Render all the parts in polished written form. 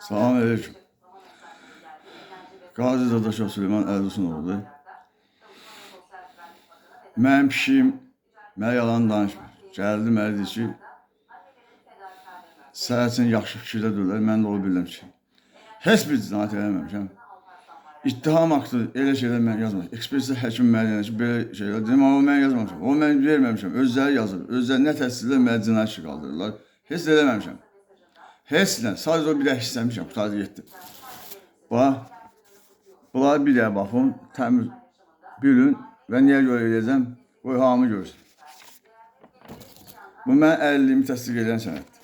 Salam aleyküm. Qazi Dadaşov Süleyman Əldusunoğlu. Mənim pişiyim mənə yalan danışmır. Gəldi mənə dedi ki, səhərçin yaxşı fikirdə dururlar. Mən də onu bilirəm ki, heç bir cinayət eləməmişəm. İttiham aktı elə şeylər mən yazmamışam. Ekspertiza həkim mənə deyir ki, belə şeylər dedim, amma mən yazmamışam. O mən verməmişəm. Özləri yazır. Özləri nə təsirlə mənə cinayət işi qaldırırlar. Heç də eləməmişəm. Heç nə. Sadəcə o bir də istəmişəm. Qutardı getdim. Bax. Bunları bir dəyə baxın, təmiz bilin və niyə görə edəcəm, qoy hamı görsün. Bu mən 50-liyimi təsdiq edən sənəddir.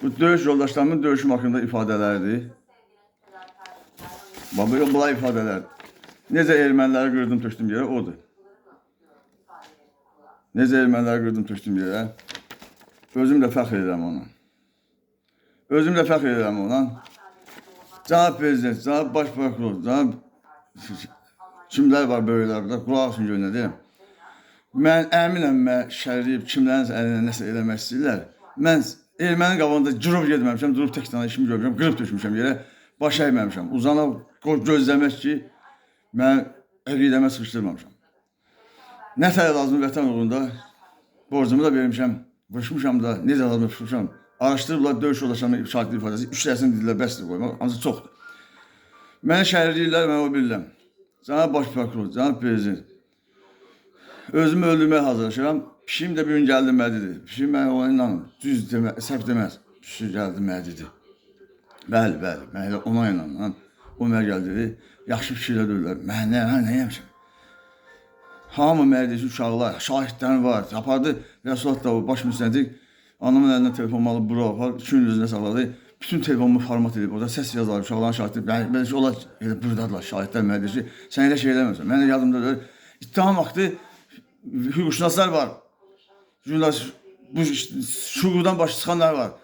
Bu döyüş yoldaşlarımın döyüşüm haqqında ifadələridir. Bunlar ifadələrdir. Necə erməniləri qırdım, tökdüm yerə, odur. Necə erməniləri qırdım, tökdüm yerə, özüm də fəxr edirəm ona. Özüm də fəxr edirəm ona. Cənab Prezident, cənab Baş Prokuror, cənab kimlər var böyüklərdə, qulaq asın görünə deyirəm. Mən əminəm, mən şərliyib, kimlərin əlinə nəsə eləmək istəyirlər. Mən ermənin qabağında cürub gedməmişəm, durub tək tane işimi görmüşəm, qırıb tökmüşəm yerə, baş əyməmişəm. Uzanıb gözləmək ki, mən əqidəmə sıxışdırmamışam. Nə təhər lazım vətən uğrunda borcumu da vermişəm, vuruşmuşam da, necə lazım vuruşmuşam. Araşdırıblar, döyüş yoldaşlarının şahidlik ifadəsi, 3 dərəsini dedilər, bəsdir qoymaq, ancaq çoxdur. Mənə şəhərliyirlər, mən o bilirəm. Cənab Baş Prokuror, cənab Prezident, özümü öldürməyə hazırlaşıram. Pişiyim də bir gün gəldi mənə dedi. Pişiyim mənə ona inanım, düz deməz, səhv deməz. Pişiyim gəldi mənə dedi. Bəli, mən elə ona inanıram. O mənə gəldi dedi, yaxşı fikirlə döyürlər. Mən nə yemişəm? Hamı mənə deyir ki, uşaqlar, şahidlərim var. Apardı, Rəsulat da o baş müstədik. Anamın əlindən telefonumu alıb bura apar, 2 gün özünə saxladı. Bütün telefonumu format edib, orada səs yazarım, uşaqların şahiddir. Belə ki, onlar buradadılar, şahidlər mənə deyir ki, sən elə şey eləməsən. Mən də yadımda deyir, ittiham vaxtı hüquqşünaslar var. Bu şuurdan başı çıxanlar var.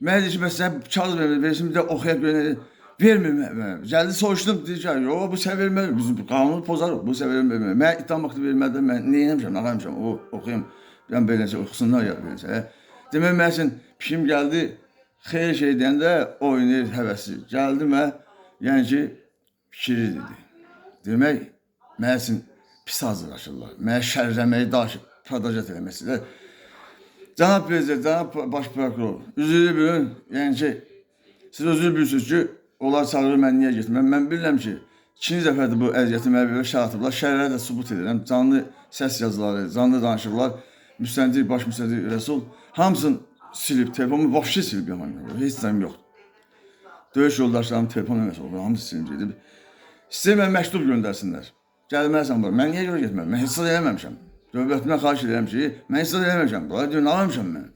Mənə deyir ki, bəs sən kağız versin, bir də oxuyaq görünür. Vermir mənə. Gəldi soruşdum, deyir ki, yox, bu sən verməlir, bizim qanunu pozarıq, bu sən verməlir. Mənə ittiham vaxtı verməlidir, mən nə eləmişəm, nə eləmişəm, oxuyayım, mən beləncə oxusunlar ya, beləncə. Demək, mən üçün pişim gəldi, xeyir şey deyəndə oynayır, həvəsi. Gəldi mən, yəni ki, fikri dedi. Demək, mən üçün pis hazırlaşırlar. Mənə şərləməyi, prodajat eləməsilər. Cənab Prezident, cənab Baş Prokuror, üzülü bilin, yəni ki, siz özünü bilirsiniz ki, onlar çağırır, mən niyə getmirəm? Mən bilirəm ki, 2-ci dəfədir bu əziyyəti mənə belə şər atıblar, şərlərə də sübut edirəm. Canlı səs yazıları, canlı danışıqlar, müstəndir, baş müstəndir Rəsul, hamısını silib, telefonumu vapşi silib yamanlar, heç zənim yoxdur. Döyüş yoldaşlarım telefon eləməsi olur, hamısı silib gedib. İstəyir mən məktub göndərsinlər. Gəlməlisən var, mən niyə görə getməm? Mən heç eləməmişəm. Dövlətimdən xahiş edirəm ki, mən heç eləməmişəm. Bunlar deyir, nə almışam mən?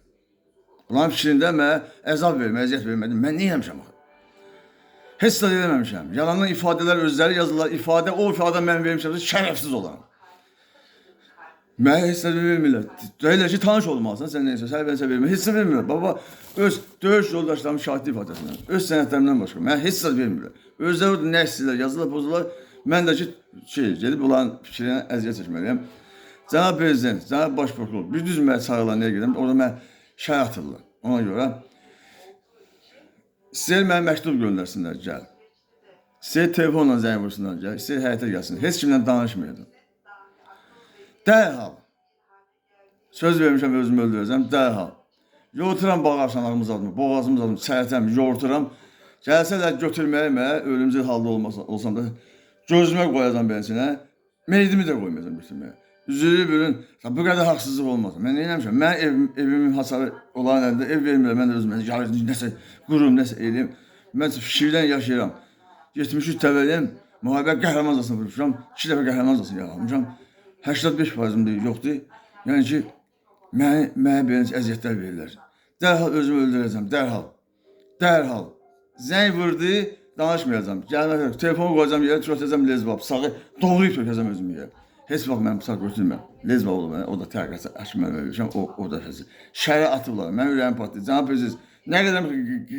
Bunların fikrində mənə əzab vermə, əziyyət vermədim. Mən niyə eləmişəm? Heç eləməmişəm. Yalandan ifadələr özləri yazırlar, o ifadə mən vermişəm, şərəfsiz olaram. Mən heç də vermirlər. Deyirlər ki, tanış olmalısan, sən neysə, sən vermirlər. Heç də vermirlər. Baba, öz döyüş yoldaşlarımın şahidlik ifadəsindən, öz sənədlərimdən başqa. Mən heç də vermirlər. Özləri orada nə istəyirlər, yazırlar, pozurlar. Mən də ki, gedib onların fikrinə əziyyət çəkməliyəm. Cənab Prezident, cənab Baş Prokuror, bir düz mənə çağırırlar, nəyə gedirəm, orada mənə şər atırlar. Ona görə, istəyir mənə məktub göndərsinlər, gəl. İstəyir telefonla zəng vursunlar, gəl. İstəyir həyətə gəlsinlər. Heç kimlə danışmayacaq. Dərhal, söz vermişəm özümü öldürəcəm, dərhal. Yoğurturam bağırsanlarımız adımı, boğazımız adımı, çəyətəm, yoğurturam. Gəlsələr götürməyə mənə, ölümcül halda olsam da, gözümə qoyacam bensinə, meydimi də qoymayacam götürməyə. Üzülü bilin, bu qədər haqsızlıq olmaz. Mən nə eləmişəm? Mən evimin hasarı olan əlində, ev vermirəm, mən də özümə, nəsə qurum, nəsə eləyim. Mən fikirdən yaşayıram. 73 təvəlliyəm, müharibə qəhrəmancasını vurmuşam, 2 dəfə qəhrəmancasını yaxalamışam. 85%'im de yoktu. Yəni ki, mənə belə əziyyətlər verirlər. Dərhal özümü öldürəcəm, dərhal. Zəng vurdu, danışmayacam. Gəlmək, telefonu qoyacam yerə, çökəcəm lezbab, sağı doğrayıb tökəcəm özümü yerə. Heç vaxt mən bıçaq götürməm. Lezbab olub mənə, o da təqəsə əşmər vermişəm, o da fəsi. Şərə atıblar, mən ürəyim patlayır. Cənab Prezident, nə qədər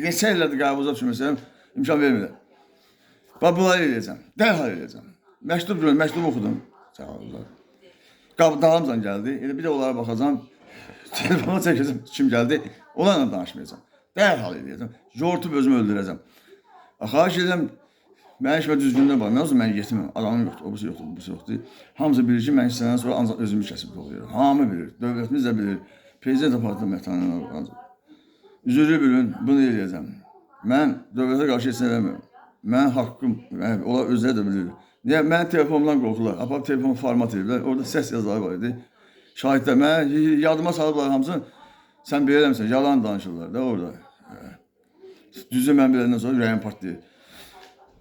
neçə illərdir qəbuza düşməsiyəm, imkan vermirlər. Bax, bunları eləyəcəm, dərhal eləyəcəm. Məktub oxudum. Çağırırlar. Dalımcan gəldi, elə bir də onlara baxacam, telefona çəkəcəm, kim gəldi, onlarla danışmayacam. Dərhal eləyəcəm. Yortub özümü öldürəcəm. Xahiş edirəm, mənim işimə düzgündən bax. Nə olsun mən yetiməm, adamım yoxdur, o birisi yoxdur, bu birisi yoxdur. Hamısı bilir ki, mən istəyəndən sonra ancaq özümü kəsib doğrayıram. Hamı bilir, dövlətimiz də bilir, prezident aparatı mətanən. Üzürü bilin, bunu eləyəcəm. Mən dövlətə qarşı heç nə eləmirəm. Mən haqqım, onlar özləri də bilir. Niyə? Mən telefonumdan qorxurlar. Aparıb telefonu format edirlər. Orada səs yazıları var idi. Şahidlər, mən yadıma salıblar hamısını. Sən belə eləmirsən, yalan danışırlar da orada. Düzü mən biləndən sonra ürəyim partlayır.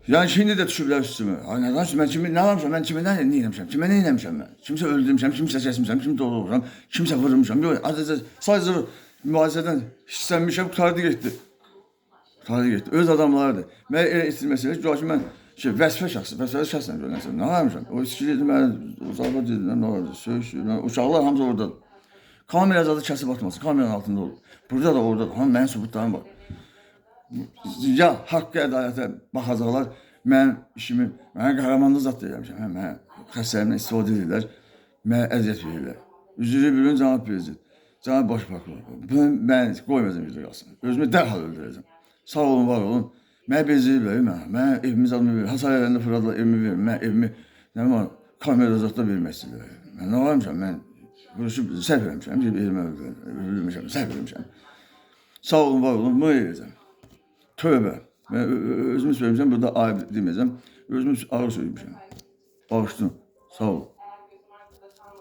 Yəni şimdi də düşüblər üstümə. Ay nə danışırım, mən kimi nə almışam, mən kimi nə eləmişəm, kimə nə eləmişəm mən? Kimsə öldürmüşəm, kimsə kəsmişəm, kimsə doğrulmuşam, kimsə vurmuşam. Yox, sadəcə mübahisədən hissənmişəm, qurtardı getdi. Qurtardı getdi. Öz adamlarıdır. Mən elə itirməsələr ki, mən vəzifə şəxsən görünəsən. Nə almışam? O iskili idi, mən uzaqda dedim, nə oldu, söyüşdü. Uşaqlar hamısı oradadır. Kamera zadı kəsib atması, kameranın altında olur. Burada da orada da, mənim sübutlarım var. Ya haqqı ədalətə baxacaqlar, mən işimi, mənə qəhrəmanlıq zad deyirəm, mənə xəstələrimdən istifadə edirlər, mənə əziyyət verirlər. Üzrü bilin, cənab prezident, cənab baş prokuror, bunu mən qoymayacam yüzə qalsın, özümü dərhal öldürəcəm. Sağ olun, var olun, mənə bezirlər, mənə evimiz adını verir, hasar yerlərində fırladılar, evimi verir, mən evimi, nə var, kamera zadda vermək istəyirlər. Mən nə varmışam, mən vuruşub səhv eləmişəm, evimə öldürmüşəm, səhv eləmişəm. Sağ olun, var olun, bunu eləyəcəm. Tövbə. Mən özümü söyləmişəm, burada ayıb deməyəcəm. Özümü ağır söyləmişəm. Bağışlayın. Sağ olun.